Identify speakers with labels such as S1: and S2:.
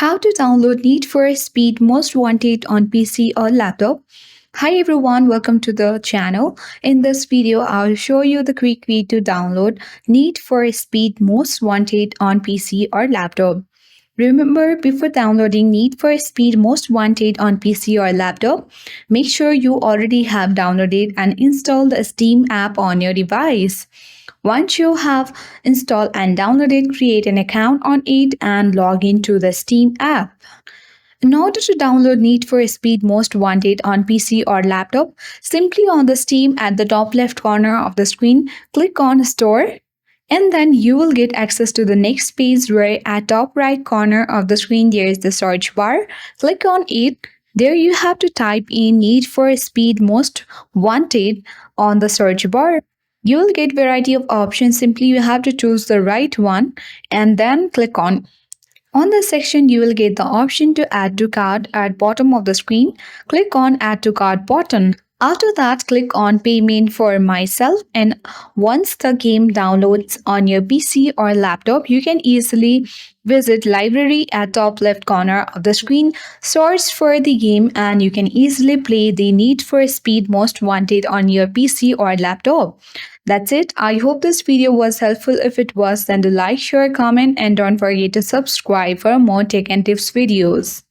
S1: How to download Need for Speed Most Wanted on PC or laptop. Hi everyone, welcome to the channel. In this video, I'll show you the quick way to download Need for Speed Most Wanted on PC or laptop. Remember, before downloading Need for Speed Most Wanted on PC or laptop, make sure you already have downloaded and installed the Steam app on your device. Once you have installed and downloaded, create an account on it and log into the Steam app. In order to download Need for Speed Most Wanted on PC or laptop, simply on the Steam at the top left corner of the screen, click on Store, and then you will get access to the next page where at top right corner of the screen there is the search bar. Click on it. There you have to type in Need for Speed Most Wanted on the search bar. You will get variety of options. Simply you have to choose the right one and then click on. On this section, you will get the option to add to cart at bottom of the screen. Click on add to cart button. After that, click on payment for myself, and once the game downloads on your PC or laptop, you can easily visit library at top left corner of the screen, search for the game, and you can easily play the Need for Speed Most Wanted on your PC or laptop. That's it. I hope this video was helpful. If it was, then do like, share, comment, and don't forget to subscribe for more tech and tips videos.